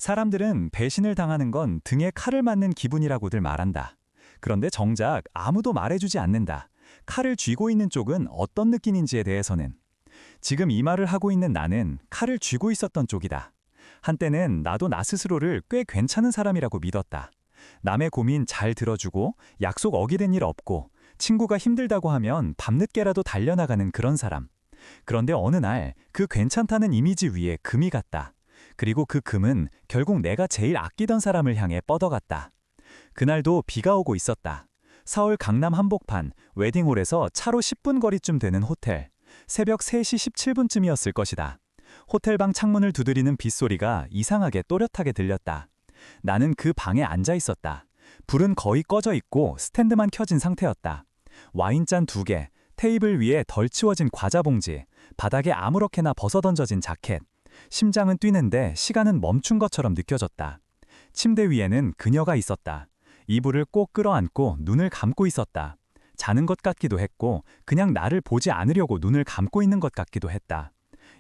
사람들은 배신을 당하는 건 등에 칼을 맞는 기분이라고들 말한다. 그런데 정작 아무도 말해주지 않는다. 칼을 쥐고 있는 쪽은 어떤 느낌인지에 대해서는. 지금 이 말을 하고 있는 나는 칼을 쥐고 있었던 쪽이다. 한때는 나도 나 스스로를 꽤 괜찮은 사람이라고 믿었다. 남의 고민 잘 들어주고 약속 어기된 일 없고 친구가 힘들다고 하면 밤늦게라도 달려나가는 그런 사람. 그런데 어느 날 그 괜찮다는 이미지 위에 금이 갔다. 그리고 그 금은 결국 내가 제일 아끼던 사람을 향해 뻗어갔다. 그날도 비가 오고 있었다. 서울 강남 한복판 웨딩홀에서 차로 10분 거리쯤 되는 호텔. 새벽 3시 17분쯤이었을 것이다. 호텔방 창문을 두드리는 빗소리가 이상하게 또렷하게 들렸다. 나는 그 방에 앉아 있었다. 불은 거의 꺼져 있고 스탠드만 켜진 상태였다. 와인잔 2개, 테이블 위에 덜 치워진 과자 봉지, 바닥에 아무렇게나 벗어던져진 자켓. 심장은 뛰는데 시간은 멈춘 것처럼 느껴졌다. 침대 위에는 그녀가 있었다. 이불을 꼭 끌어안고 눈을 감고 있었다. 자는 것 같기도 했고 그냥 나를 보지 않으려고 눈을 감고 있는 것 같기도 했다.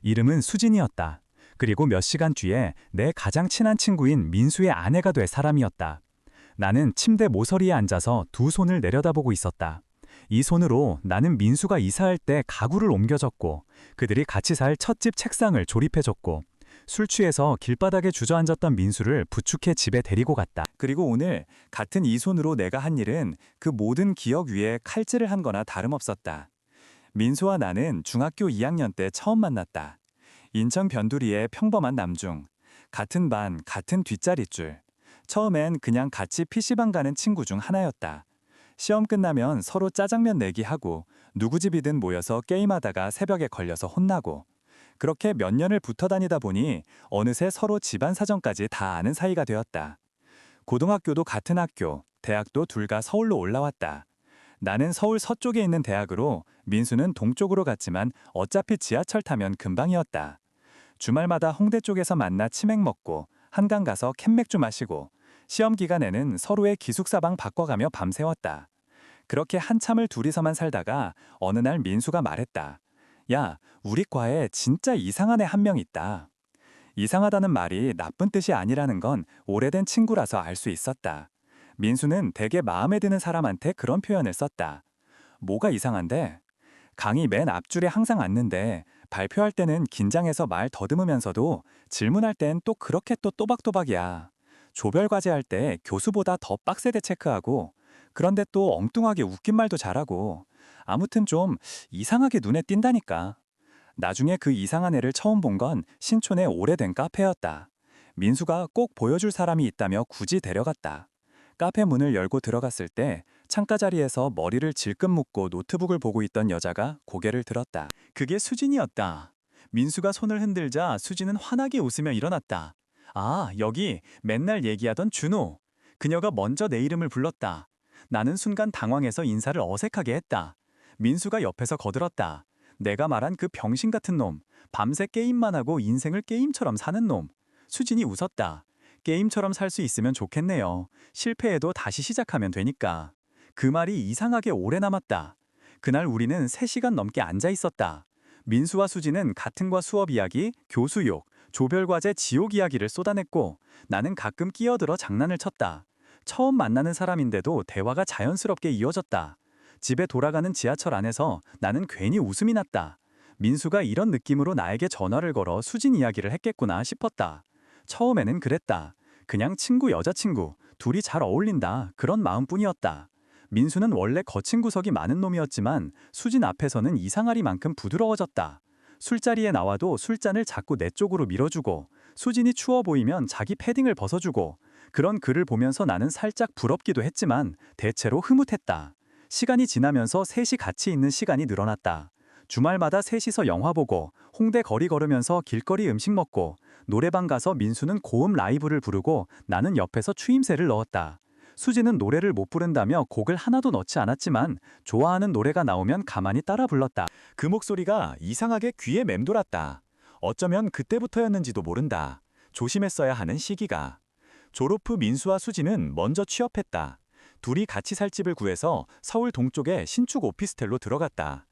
이름은 수진이었다. 그리고 몇 시간 뒤에 내 가장 친한 친구인 민수의 아내가 될 사람이었다. 나는 침대 모서리에 앉아서 두 손을 내려다보고 있었다. 이 손으로 나는 민수가 이사할 때 가구를 옮겨줬고 그들이 같이 살 첫 집 책상을 조립해줬고 술 취해서 길바닥에 주저앉았던 민수를 부축해 집에 데리고 갔다. 그리고 오늘 같은 이 손으로 내가 한 일은 그 모든 기억 위에 칼질을 한 거나 다름없었다. 민수와 나는 중학교 2학년 때 처음 만났다. 인천 변두리의 평범한 남중. 같은 반, 같은 뒷자릿줄. 처음엔 그냥 같이 PC방 가는 친구 중 하나였다. 시험 끝나면 서로 짜장면 내기하고 누구 집이든 모여서 게임하다가 새벽에 걸려서 혼나고 그렇게 몇 년을 붙어 다니다 보니 어느새 서로 집안 사정까지 다 아는 사이가 되었다. 고등학교도 같은 학교, 대학도 둘 다 서울로 올라왔다. 나는 서울 서쪽에 있는 대학으로 민수는 동쪽으로 갔지만 어차피 지하철 타면 금방이었다. 주말마다 홍대 쪽에서 만나 치맥 먹고 한강 가서 캔맥주 마시고 시험 기간에는 서로의 기숙사방 바꿔가며 밤새웠다. 그렇게 한참을 둘이서만 살다가 어느 날 민수가 말했다. 야, 우리 과에 진짜 이상한 애 한 명 있다. 이상하다는 말이 나쁜 뜻이 아니라는 건 오래된 친구라서 알 수 있었다. 민수는 되게 마음에 드는 사람한테 그런 표현을 썼다. 뭐가 이상한데? 강의 맨 앞줄에 항상 앉는데 발표할 때는 긴장해서 말 더듬으면서도 질문할 땐 또 그렇게 또 또박또박이야. 조별 과제할 때 교수보다 더 빡세게 체크하고 그런데 또 엉뚱하게 웃긴 말도 잘하고 아무튼 좀 이상하게 눈에 띈다니까. 나중에 그 이상한 애를 처음 본 건 신촌의 오래된 카페였다. 민수가 꼭 보여줄 사람이 있다며 굳이 데려갔다. 카페 문을 열고 들어갔을 때 창가 자리에서 머리를 질끈 묶고 노트북을 보고 있던 여자가 고개를 들었다. 그게 수진이었다. 민수가 손을 흔들자 수진은 환하게 웃으며 일어났다. 아, 여기 맨날 얘기하던 준호. 그녀가 먼저 내 이름을 불렀다. 나는 순간 당황해서 인사를 어색하게 했다. 민수가 옆에서 거들었다. 내가 말한 그 병신 같은 놈. 밤새 게임만 하고 인생을 게임처럼 사는 놈. 수진이 웃었다. 게임처럼 살 수 있으면 좋겠네요. 실패해도 다시 시작하면 되니까. 그 말이 이상하게 오래 남았다. 그날 우리는 3시간 넘게 앉아 있었다. 민수와 수진은 같은 과 수업 이야기, 교수 욕, 조별과제 지옥 이야기를 쏟아냈고 나는 가끔 끼어들어 장난을 쳤다. 처음 만나는 사람인데도 대화가 자연스럽게 이어졌다. 집에 돌아가는 지하철 안에서 나는 괜히 웃음이 났다. 민수가 이런 느낌으로 나에게 전화를 걸어 수진 이야기를 했겠구나 싶었다. 처음에는 그랬다. 그냥 친구 여자친구, 둘이 잘 어울린다 그런 마음뿐이었다. 민수는 원래 거친 구석이 많은 놈이었지만 수진 앞에서는 이상하리만큼 부드러워졌다. 술자리에 나와도 술잔을 자꾸 내 쪽으로 밀어주고 수진이 추워 보이면 자기 패딩을 벗어주고 그런 그를 보면서 나는 살짝 부럽기도 했지만 대체로 흐뭇했다. 시간이 지나면서 셋이 같이 있는 시간이 늘어났다. 주말마다 셋이서 영화 보고 홍대 거리 걸으면서 길거리 음식 먹고 노래방 가서 민수는 고음 라이브를 부르고 나는 옆에서 추임새를 넣었다. 수지는 노래를 못 부른다며 곡을 하나도 넣지 않았지만 좋아하는 노래가 나오면 가만히 따라 불렀다. 그 목소리가 이상하게 귀에 맴돌았다. 어쩌면 그때부터였는지도 모른다. 조심했어야 하는 시기가. 졸업 후 민수와 수지는 먼저 취업했다. 둘이 같이 살 집을 구해서 서울 동쪽의 신축 오피스텔로 들어갔다.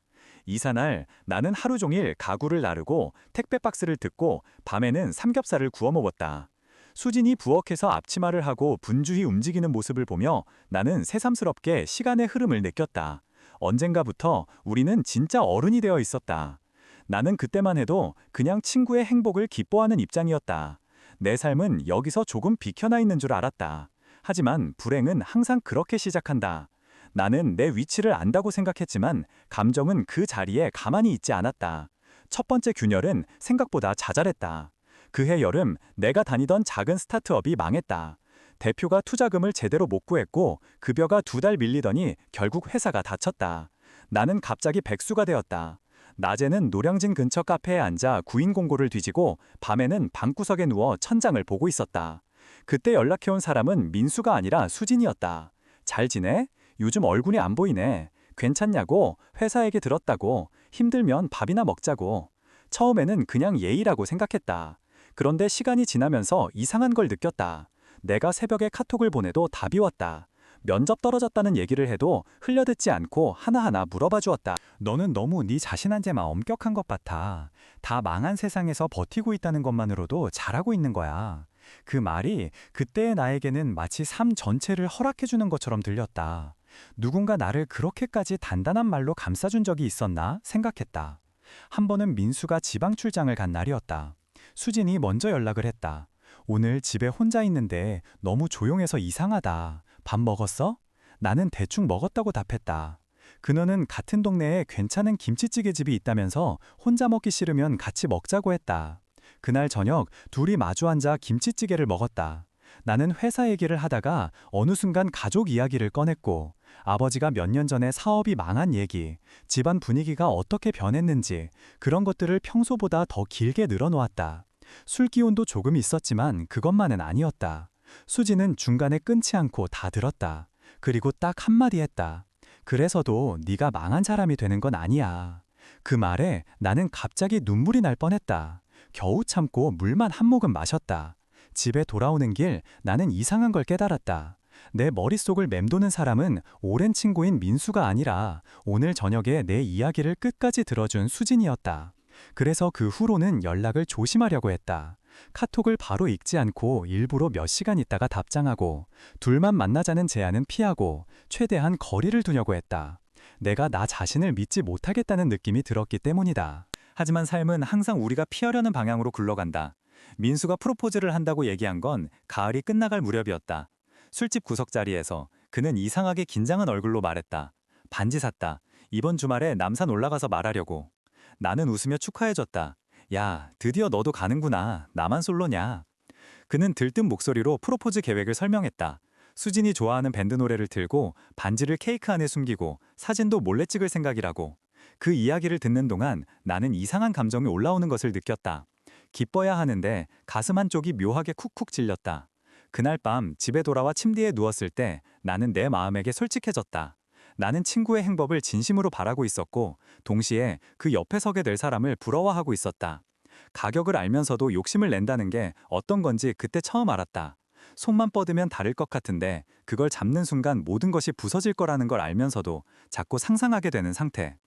이사날 나는 하루 종일 가구를 나르고 택배 박스를 뜯고 밤에는 삼겹살을 구워 먹었다. 수진이 부엌에서 앞치마를 하고 분주히 움직이는 모습을 보며 나는 새삼스럽게 시간의 흐름을 느꼈다. 언젠가부터 우리는 진짜 어른이 되어 있었다. 나는 그때만 해도 그냥 친구의 행복을 기뻐하는 입장이었다. 내 삶은 여기서 조금 비켜나 있는 줄 알았다. 하지만 불행은 항상 그렇게 시작한다. 나는 내 위치를 안다고 생각했지만 감정은 그 자리에 가만히 있지 않았다. 첫 번째 균열은 생각보다 자잘했다. 그해 여름 내가 다니던 작은 스타트업이 망했다. 대표가 투자금을 제대로 못 구했고 급여가 2달 밀리더니 결국 회사가 닫혔다. 나는 갑자기 백수가 되었다. 낮에는 노량진 근처 카페에 앉아 구인 공고를 뒤지고 밤에는 방구석에 누워 천장을 보고 있었다. 그때 연락해온 사람은 민수가 아니라 수진이었다. 잘 지내? 요즘 얼굴이 안 보이네. 괜찮냐고? 회사 얘기 들었다고. 힘들면 밥이나 먹자고. 처음에는 그냥 예의라고 생각했다. 그런데 시간이 지나면서 이상한 걸 느꼈다. 내가 새벽에 카톡을 보내도 답이 왔다. 면접 떨어졌다는 얘기를 해도 흘려듣지 않고 하나하나 물어봐 주었다. 너는 너무 네 자신한테만 엄격한 것 같아. 다 망한 세상에서 버티고 있다는 것만으로도 잘하고 있는 거야. 그 말이 그때의 나에게는 마치 삶 전체를 허락해주는 것처럼 들렸다. 누군가 나를 그렇게까지 단단한 말로 감싸준 적이 있었나 생각했다. 한 번은 민수가 지방 출장을 간 날이었다. 수진이 먼저 연락을 했다. 오늘 집에 혼자 있는데 너무 조용해서 이상하다. 밥 먹었어? 나는 대충 먹었다고 답했다. 그녀는 같은 동네에 괜찮은 김치찌개 집이 있다면서 혼자 먹기 싫으면 같이 먹자고 했다. 그날 저녁 둘이 마주 앉아 김치찌개를 먹었다. 나는 회사 얘기를 하다가 어느 순간 가족 이야기를 꺼냈고 아버지가 몇 년 전에 사업이 망한 얘기, 집안 분위기가 어떻게 변했는지 그런 것들을 평소보다 더 길게 늘어놓았다. 술 기운도 조금 있었지만 그것만은 아니었다. 수지는 중간에 끊지 않고 다 들었다. 그리고 딱 한마디 했다. 그래서도 네가 망한 사람이 되는 건 아니야. 그 말에 나는 갑자기 눈물이 날 뻔했다. 겨우 참고 물만 한 모금 마셨다. 집에 돌아오는 길 나는 이상한 걸 깨달았다. 내 머릿속을 맴도는 사람은 오랜 친구인 민수가 아니라 오늘 저녁에 내 이야기를 끝까지 들어준 수진이었다. 그래서 그 후로는 연락을 조심하려고 했다. 카톡을 바로 읽지 않고 일부러 몇 시간 있다가 답장하고 둘만 만나자는 제안은 피하고 최대한 거리를 두려고 했다. 내가 나 자신을 믿지 못하겠다는 느낌이 들었기 때문이다. 하지만 삶은 항상 우리가 피하려는 방향으로 굴러간다. 민수가 프로포즈를 한다고 얘기한 건 가을이 끝나갈 무렵이었다. 술집 구석자리에서 그는 이상하게 긴장한 얼굴로 말했다. 반지 샀다. 이번 주말에 남산 올라가서 말하려고. 나는 웃으며 축하해줬다. 야, 드디어 너도 가는구나. 나만 솔로냐. 그는 들뜬 목소리로 프로포즈 계획을 설명했다. 수진이 좋아하는 밴드 노래를 틀고 반지를 케이크 안에 숨기고 사진도 몰래 찍을 생각이라고. 그 이야기를 듣는 동안 나는 이상한 감정이 올라오는 것을 느꼈다. 기뻐야 하는데 가슴 한쪽이 묘하게 쿡쿡 찔렸다. 그날 밤 집에 돌아와 침대에 누웠을 때 나는 내 마음에게 솔직해졌다. 나는 친구의 행복을 진심으로 바라고 있었고 동시에 그 옆에 서게 될 사람을 부러워하고 있었다. 가격을 알면서도 욕심을 낸다는 게 어떤 건지 그때 처음 알았다. 손만 뻗으면 닿을 것 같은데 그걸 잡는 순간 모든 것이 부서질 거라는 걸 알면서도 자꾸 상상하게 되는 상태.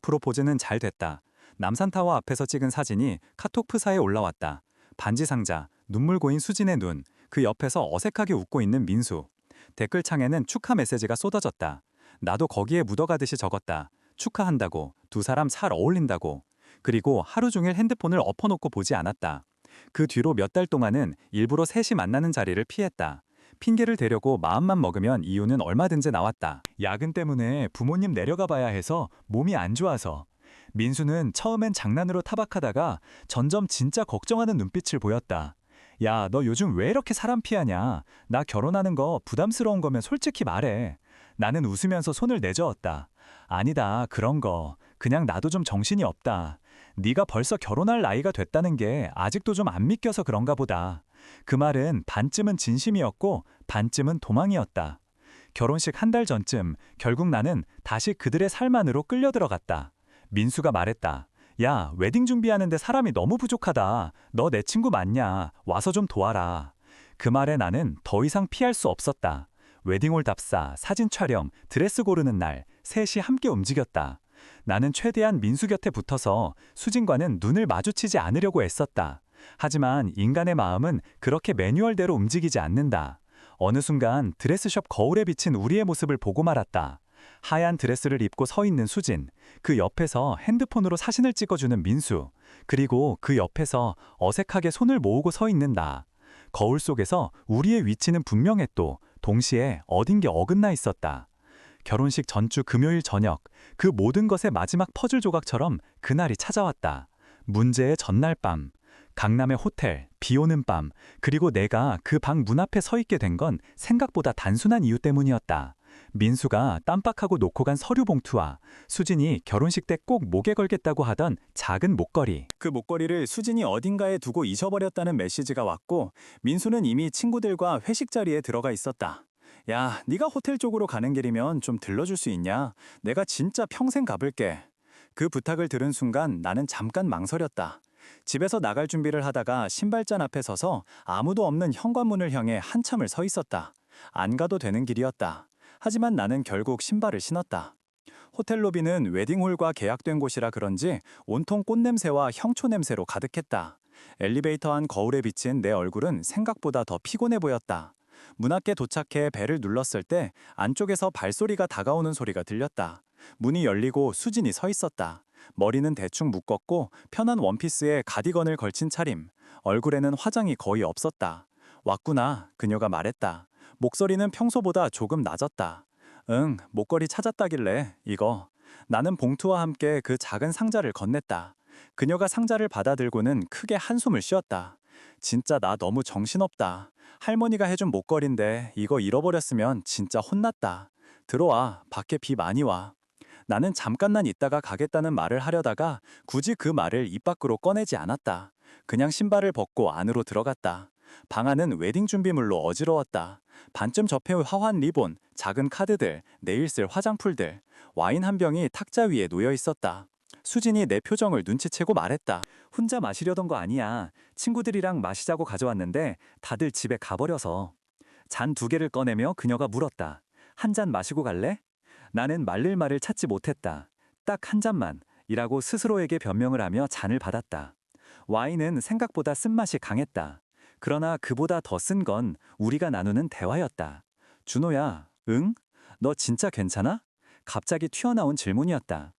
프로포즈는 잘 됐다. 남산타워 앞에서 찍은 사진이 카톡 프사에 올라왔다. 반지 상자, 눈물 고인 수진의 눈, 그 옆에서 어색하게 웃고 있는 민수. 댓글창에는 축하 메시지가 쏟아졌다. 나도 거기에 묻어가듯이 적었다. 축하한다고, 두 사람 잘 어울린다고. 그리고 하루 종일 핸드폰을 엎어놓고 보지 않았다. 그 뒤로 몇 달 동안은 일부러 셋이 만나는 자리를 피했다. 핑계를 대려고 마음만 먹으면 이유는 얼마든지 나왔다. 야근 때문에 부모님 내려가 봐야 해서 몸이 안 좋아서. 민수는 처음엔 장난으로 타박하다가 점점 진짜 걱정하는 눈빛을 보였다. 야, 너 요즘 왜 이렇게 사람 피하냐? 나 결혼하는 거 부담스러운 거면 솔직히 말해. 나는 웃으면서 손을 내저었다. 아니다, 그런 거. 그냥 나도 좀 정신이 없다. 네가 벌써 결혼할 나이가 됐다는 게 아직도 좀 안 믿겨서 그런가 보다. 그 말은 반쯤은 진심이었고 반쯤은 도망이었다. 결혼식 한 달 전쯤 결국 나는 다시 그들의 삶 안으로 끌려 들어갔다. 민수가 말했다. 야, 웨딩 준비하는데 사람이 너무 부족하다. 너 내 친구 맞냐? 와서 좀 도와라. 그 말에 나는 더 이상 피할 수 없었다. 웨딩홀 답사, 사진 촬영, 드레스 고르는 날, 셋이 함께 움직였다. 나는 최대한 민수 곁에 붙어서 수진과는 눈을 마주치지 않으려고 애썼다. 하지만 인간의 마음은 그렇게 매뉴얼대로 움직이지 않는다. 어느 순간 드레스숍 거울에 비친 우리의 모습을 보고 말았다. 하얀 드레스를 입고 서 있는 수진, 그 옆에서 핸드폰으로 사진을 찍어주는 민수, 그리고 그 옆에서 어색하게 손을 모으고 서 있는 나. 거울 속에서 우리의 위치는 분명했고 동시에 어딘 게 어긋나 있었다. 결혼식 전주 금요일 저녁, 그 모든 것의 마지막 퍼즐 조각처럼 그날이 찾아왔다. 문제의 전날 밤, 강남의 호텔, 비 오는 밤, 그리고 내가 그 방 문 앞에 서 있게 된 건 생각보다 단순한 이유 때문이었다. 민수가 깜빡하고 놓고 간 서류 봉투와 수진이 결혼식 때 꼭 목에 걸겠다고 하던 작은 목걸이. 그 목걸이를 수진이 어딘가에 두고 잊어버렸다는 메시지가 왔고, 민수는 이미 친구들과 회식 자리에 들어가 있었다. 야, 네가 호텔 쪽으로 가는 길이면 좀 들러줄 수 있냐? 내가 진짜 평생 가볼게. 그 부탁을 들은 순간 나는 잠깐 망설였다. 집에서 나갈 준비를 하다가 신발장 앞에 서서 아무도 없는 현관문을 향해 한참을 서 있었다. 안 가도 되는 길이었다. 하지만 나는 결국 신발을 신었다. 호텔 로비는 웨딩홀과 계약된 곳이라 그런지 온통 꽃냄새와 향초 냄새로 가득했다. 엘리베이터 안 거울에 비친 내 얼굴은 생각보다 더 피곤해 보였다. 문 앞에 도착해 벨을 눌렀을 때 안쪽에서 발소리가 다가오는 소리가 들렸다. 문이 열리고 수진이 서 있었다. 머리는 대충 묶었고 편한 원피스에 가디건을 걸친 차림. 얼굴에는 화장이 거의 없었다. 왔구나, 그녀가 말했다. 목소리는 평소보다 조금 낮았다. 응, 목걸이 찾았다길래 이거. 나는 봉투와 함께 그 작은 상자를 건넸다. 그녀가 상자를 받아들고는 크게 한숨을 쉬었다. 진짜 나 너무 정신없다. 할머니가 해준 목걸인데 이거 잃어버렸으면 진짜 혼났다. 들어와, 밖에 비 많이 와. 나는 잠깐만 있다가 가겠다는 말을 하려다가 굳이 그 말을 입 밖으로 꺼내지 않았다. 그냥 신발을 벗고 안으로 들어갔다. 방 안은 웨딩 준비물로 어지러웠다. 반쯤 접해온 화환 리본, 작은 카드들, 네일 쓸 화장풀들, 와인 한 병이 탁자 위에 놓여 있었다. 수진이 내 표정을 눈치채고 말했다. 혼자 마시려던 거 아니야. 친구들이랑 마시자고 가져왔는데 다들 집에 가버려서. 잔 2개를 꺼내며 그녀가 물었다. 한 잔 마시고 갈래? 나는 말릴 말을 찾지 못했다. 딱 한 잔만 이라고 스스로에게 변명을 하며 잔을 받았다. 와인은 생각보다 쓴맛이 강했다. 그러나 그보다 더 쓴 건 우리가 나누는 대화였다. 준호야, 응? 너 진짜 괜찮아? 갑자기 튀어나온 질문이었다.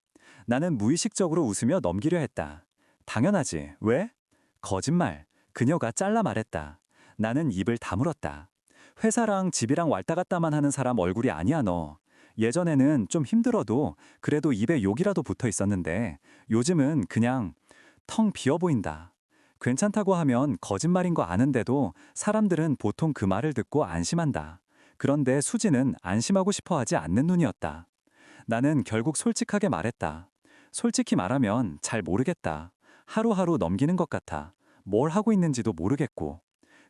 나는 무의식적으로 웃으며 넘기려 했다. 당연하지. 왜? 거짓말. 그녀가 잘라 말했다. 나는 입을 다물었다. 회사랑 집이랑 왔다 갔다만 하는 사람 얼굴이 아니야 너. 예전에는 좀 힘들어도 그래도 입에 욕이라도 붙어 있었는데 요즘은 그냥 텅 비어 보인다. 괜찮다고 하면 거짓말인 거 아는데도 사람들은 보통 그 말을 듣고 안심한다. 그런데 수지는 안심하고 싶어 하지 않는 눈이었다. 나는 결국 솔직하게 말했다. 솔직히 말하면 잘 모르겠다. 하루하루 넘기는 것 같아. 뭘 하고 있는지도 모르겠고.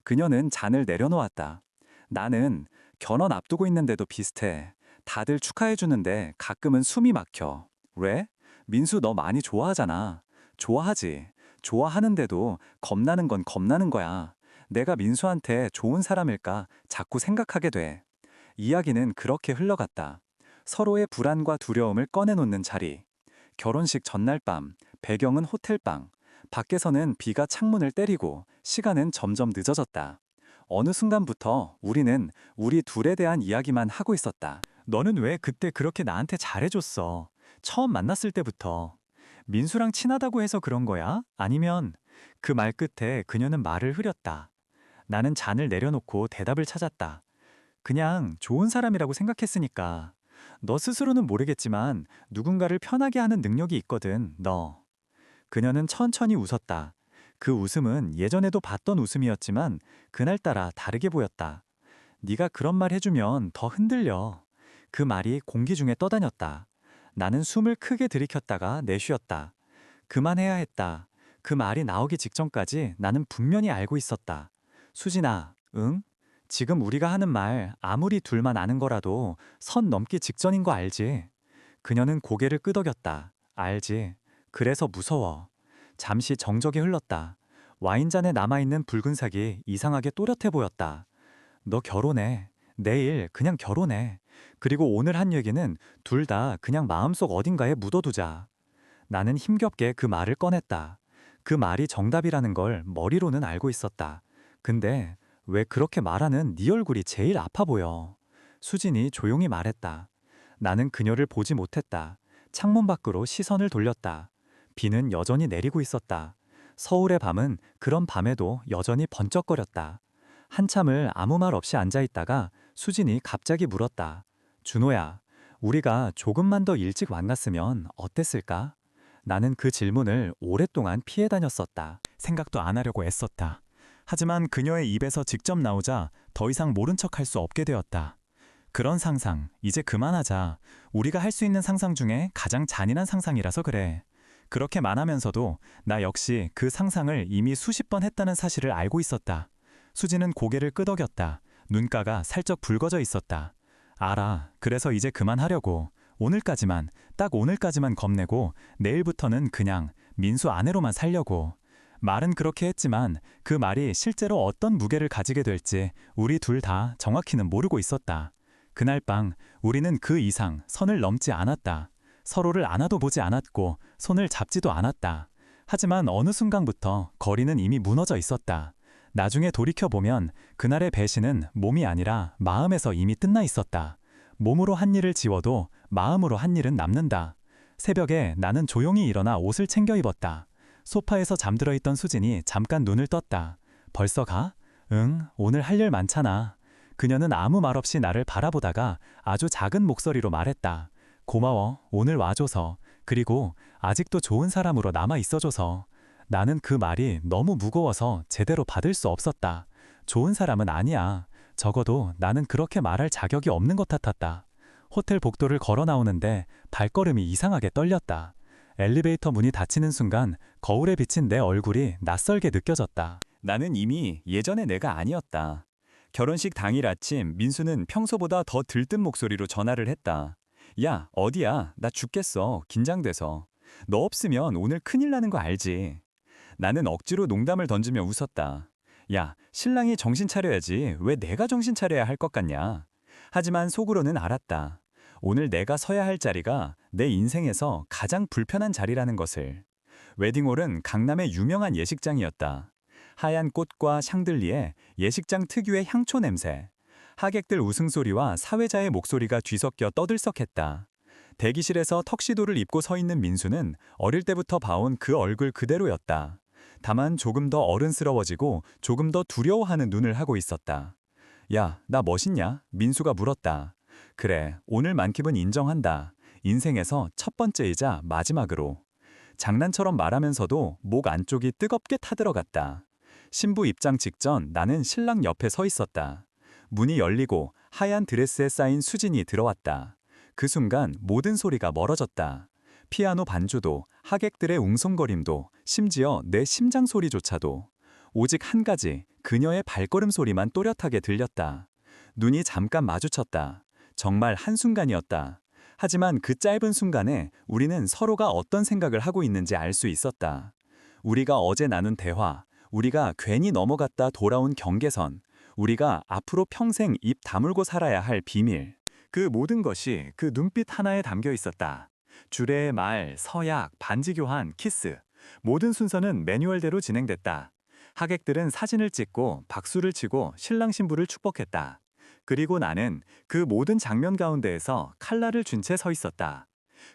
그녀는 잔을 내려놓았다. 나는 결혼 앞두고 있는데도 비슷해. 다들 축하해주는데 가끔은 숨이 막혀. 왜? 민수 너 많이 좋아하잖아. 좋아하지. 좋아하는데도 겁나는 건 겁나는 거야. 내가 민수한테 좋은 사람일까 자꾸 생각하게 돼. 이야기는 그렇게 흘러갔다. 서로의 불안과 두려움을 꺼내놓는 자리. 결혼식 전날 밤, 배경은 호텔방. 밖에서는 비가 창문을 때리고 시간은 점점 늦어졌다. 어느 순간부터 우리는 우리 둘에 대한 이야기만 하고 있었다. 너는 왜 그때 그렇게 나한테 잘해줬어? 처음 만났을 때부터. 민수랑 친하다고 해서 그런 거야? 아니면 그 말 끝에 그녀는 말을 흐렸다. 나는 잔을 내려놓고 대답을 찾았다. 그냥 좋은 사람이라고 생각했으니까. 너 스스로는 모르겠지만 누군가를 편하게 하는 능력이 있거든, 너. 그녀는 천천히 웃었다. 그 웃음은 예전에도 봤던 웃음이었지만 그날따라 다르게 보였다. 네가 그런 말 해주면 더 흔들려. 그 말이 공기 중에 떠다녔다. 나는 숨을 크게 들이켰다가 내쉬었다. 그만해야 했다. 그 말이 나오기 직전까지 나는 분명히 알고 있었다. 수진아, 응? 지금 우리가 하는 말 아무리 둘만 아는 거라도 선 넘기 직전인 거 알지? 그녀는 고개를 끄덕였다. 알지. 그래서 무서워. 잠시 정적이 흘렀다. 와인잔에 남아있는 붉은색이 이상하게 또렷해 보였다. 너 결혼해. 내일 그냥 결혼해. 그리고 오늘 한 얘기는 둘 다 그냥 마음속 어딘가에 묻어두자. 나는 힘겹게 그 말을 꺼냈다. 그 말이 정답이라는 걸 머리로는 알고 있었다. 근데 왜 그렇게 말하는 네 얼굴이 제일 아파 보여? 수진이 조용히 말했다. 나는 그녀를 보지 못했다. 창문 밖으로 시선을 돌렸다. 비는 여전히 내리고 있었다. 서울의 밤은 그런 밤에도 여전히 번쩍거렸다. 한참을 아무 말 없이 앉아 있다가 수진이 갑자기 물었다. 준호야, 우리가 조금만 더 일찍 만났으면 어땠을까? 나는 그 질문을 오랫동안 피해 다녔었다. 생각도 안 하려고 애썼다. 하지만 그녀의 입에서 직접 나오자 더 이상 모른 척 할 수 없게 되었다. 그런 상상, 이제 그만하자. 우리가 할 수 있는 상상 중에 가장 잔인한 상상이라서 그래. 그렇게 말하면서도 나 역시 그 상상을 이미 수십 번 했다는 사실을 알고 있었다. 수지는 고개를 끄덕였다. 눈가가 살짝 붉어져 있었다. 알아. 그래서 이제 그만하려고. 오늘까지만, 딱 오늘까지만 겁내고 내일부터는 그냥 민수 아내로만 살려고. 말은 그렇게 했지만 그 말이 실제로 어떤 무게를 가지게 될지 우리 둘 다 정확히는 모르고 있었다. 그날 밤 우리는 그 이상 선을 넘지 않았다. 서로를 안아도 보지 않았고 손을 잡지도 않았다. 하지만 어느 순간부터 거리는 이미 무너져 있었다. 나중에 돌이켜보면 그날의 배신은 몸이 아니라 마음에서 이미 끝나 있었다. 몸으로 한 일을 지워도 마음으로 한 일은 남는다. 새벽에 나는 조용히 일어나 옷을 챙겨 입었다. 소파에서 잠들어 있던 수진이 잠깐 눈을 떴다. 벌써 가? 응, 오늘 할 일 많잖아. 그녀는 아무 말 없이 나를 바라보다가 아주 작은 목소리로 말했다. 고마워, 오늘 와줘서. 그리고 아직도 좋은 사람으로 남아 있어줘서. 나는 그 말이 너무 무거워서 제대로 받을 수 없었다. 좋은 사람은 아니야. 적어도 나는 그렇게 말할 자격이 없는 것 같았다. 호텔 복도를 걸어 나오는데 발걸음이 이상하게 떨렸다. 엘리베이터 문이 닫히는 순간 거울에 비친 내 얼굴이 낯설게 느껴졌다. 나는 이미 예전의 내가 아니었다. 결혼식 당일 아침 민수는 평소보다 더 들뜬 목소리로 전화를 했다. 야, 어디야? 나 죽겠어. 긴장돼서. 너 없으면 오늘 큰일 나는 거 알지? 나는 억지로 농담을 던지며 웃었다. 야, 신랑이 정신 차려야지. 왜 내가 정신 차려야 할 것 같냐? 하지만 속으로는 알았다. 오늘 내가 서야 할 자리가 내 인생에서 가장 불편한 자리라는 것을. 웨딩홀은 강남의 유명한 예식장이었다. 하얀 꽃과 샹들리에 예식장 특유의 향초 냄새. 하객들 웃음소리와 사회자의 목소리가 뒤섞여 떠들썩했다. 대기실에서 턱시도를 입고 서 있는 민수는 어릴 때부터 봐온 그 얼굴 그대로였다. 다만 조금 더 어른스러워지고 조금 더 두려워하는 눈을 하고 있었다. 야, 나 멋있냐? 민수가 물었다. 그래, 오늘만큼은 인정한다. 인생에서 첫 번째이자 마지막으로. 장난처럼 말하면서도 목 안쪽이 뜨겁게 타들어갔다. 신부 입장 직전 나는 신랑 옆에 서 있었다. 문이 열리고 하얀 드레스에 쌓인 수진이 들어왔다. 그 순간 모든 소리가 멀어졌다. 피아노 반주도, 하객들의 웅성거림도, 심지어 내 심장 소리조차도. 오직 한 가지, 그녀의 발걸음 소리만 또렷하게 들렸다. 눈이 잠깐 마주쳤다. 정말 한순간이었다. 하지만 그 짧은 순간에 우리는 서로가 어떤 생각을 하고 있는지 알 수 있었다. 우리가 어제 나눈 대화, 우리가 괜히 넘어갔다 돌아온 경계선, 우리가 앞으로 평생 입 다물고 살아야 할 비밀. 그 모든 것이 그 눈빛 하나에 담겨 있었다. 주례의 말, 서약, 반지 교환, 키스. 모든 순서는 매뉴얼대로 진행됐다. 하객들은 사진을 찍고 박수를 치고 신랑 신부를 축복했다. 그리고 나는 그 모든 장면 가운데에서 칼날을 쥔 채 서 있었다.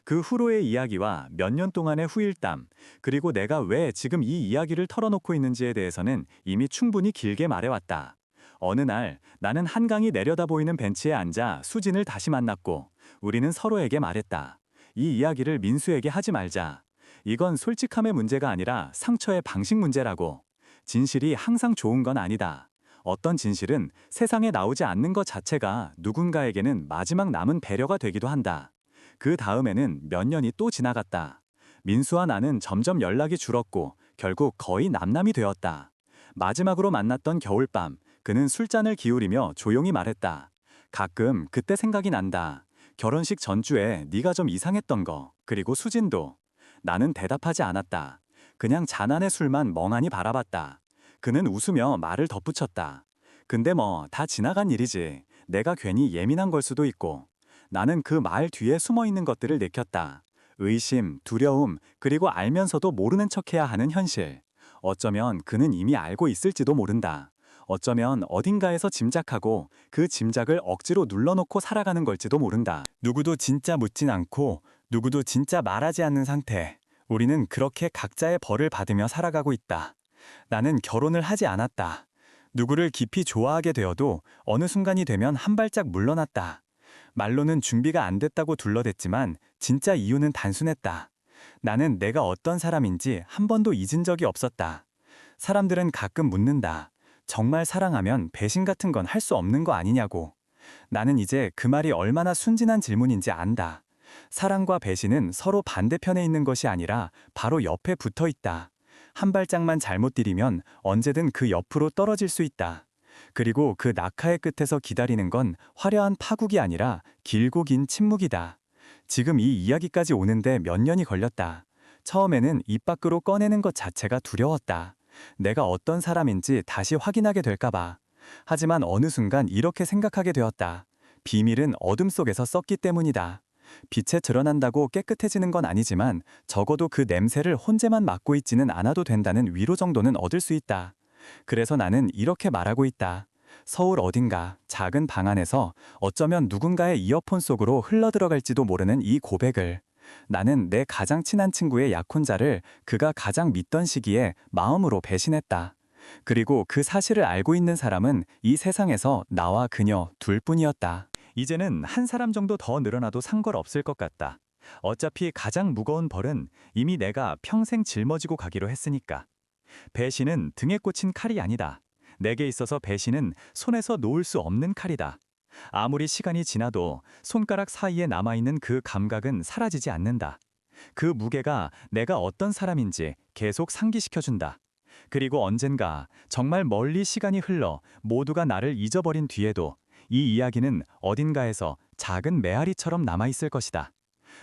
그 후로의 이야기와 몇 년 동안의 후일담, 그리고 내가 왜 지금 이 이야기를 털어놓고 있는지에 대해서는 이미 충분히 길게 말해왔다. 어느 날 나는 한강이 내려다 보이는 벤치에 앉아 수진을 다시 만났고 우리는 서로에게 말했다. 이 이야기를 민수에게 하지 말자. 이건 솔직함의 문제가 아니라 상처의 방식 문제라고. 진실이 항상 좋은 건 아니다. 어떤 진실은 세상에 나오지 않는 것 자체가 누군가에게는 마지막 남은 배려가 되기도 한다. 그 다음에는 몇 년이 또 지나갔다. 민수와 나는 점점 연락이 줄었고 결국 거의 남남이 되었다. 마지막으로 만났던 겨울밤, 그는 술잔을 기울이며 조용히 말했다. 가끔 그때 생각이 난다. 결혼식 전주에 네가 좀 이상했던 거, 그리고 수진도. 나는 대답하지 않았다. 그냥 잔안의 술만 멍하니 바라봤다. 그는 웃으며 말을 덧붙였다. 근데 뭐 다 지나간 일이지. 내가 괜히 예민한 걸 수도 있고. 나는 그 말 뒤에 숨어 있는 것들을 느꼈다. 의심, 두려움, 그리고 알면서도 모르는 척해야 하는 현실. 어쩌면 그는 이미 알고 있을지도 모른다. 어쩌면 어딘가에서 짐작하고 그 짐작을 억지로 눌러놓고 살아가는 걸지도 모른다. 누구도 진짜 묻진 않고 누구도 진짜 말하지 않는 상태. 우리는 그렇게 각자의 벌을 받으며 살아가고 있다. 나는 결혼을 하지 않았다. 누구를 깊이 좋아하게 되어도 어느 순간이 되면 한 발짝 물러났다. 말로는 준비가 안 됐다고 둘러댔지만 진짜 이유는 단순했다. 나는 내가 어떤 사람인지 한 번도 잊은 적이 없었다. 사람들은 가끔 묻는다. 정말 사랑하면 배신 같은 건 할 수 없는 거 아니냐고. 나는 이제 그 말이 얼마나 순진한 질문인지 안다. 사랑과 배신은 서로 반대편에 있는 것이 아니라 바로 옆에 붙어 있다. 한 발짝만 잘못 디디면 언제든 그 옆으로 떨어질 수 있다. 그리고 그 낙하의 끝에서 기다리는 건 화려한 파국이 아니라 길고 긴 침묵이다. 지금 이 이야기까지 오는데 몇 년이 걸렸다. 처음에는 입 밖으로 꺼내는 것 자체가 두려웠다. 내가 어떤 사람인지 다시 확인하게 될까봐. 하지만 어느 순간 이렇게 생각하게 되었다. 비밀은 어둠 속에서 썩기 때문이다. 빛에 드러난다고 깨끗해지는 건 아니지만 적어도 그 냄새를 혼자만 맡고 있지는 않아도 된다는 위로 정도는 얻을 수 있다. 그래서 나는 이렇게 말하고 있다. 서울 어딘가 작은 방 안에서 어쩌면 누군가의 이어폰 속으로 흘러들어갈지도 모르는 이 고백을. 나는 내 가장 친한 친구의 약혼자를 그가 가장 믿던 시기에 마음으로 배신했다. 그리고 그 사실을 알고 있는 사람은 이 세상에서 나와 그녀 둘뿐이었다. 이제는 한 사람 정도 더 늘어나도 상관없을 것 같다. 어차피 가장 무거운 벌은 이미 내가 평생 짊어지고 가기로 했으니까. 배신은 등에 꽂힌 칼이 아니다. 내게 있어서 배신은 손에서 놓을 수 없는 칼이다. 아무리 시간이 지나도 손가락 사이에 남아있는 그 감각은 사라지지 않는다. 그 무게가 내가 어떤 사람인지 계속 상기시켜준다. 그리고 언젠가 정말 멀리 시간이 흘러 모두가 나를 잊어버린 뒤에도 이 이야기는 어딘가에서 작은 메아리처럼 남아있을 것이다.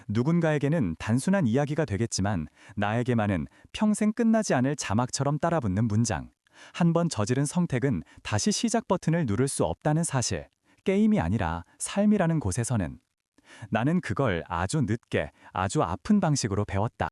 누군가에게는 단순한 이야기가 되겠지만 나에게만은 평생 끝나지 않을 자막처럼 따라붙는 문장. 한 번 저지른 선택은 다시 시작 버튼을 누를 수 없다는 사실. 게임이 아니라 삶이라는 곳에서는. 나는 그걸 아주 늦게, 아주 아픈 방식으로 배웠다.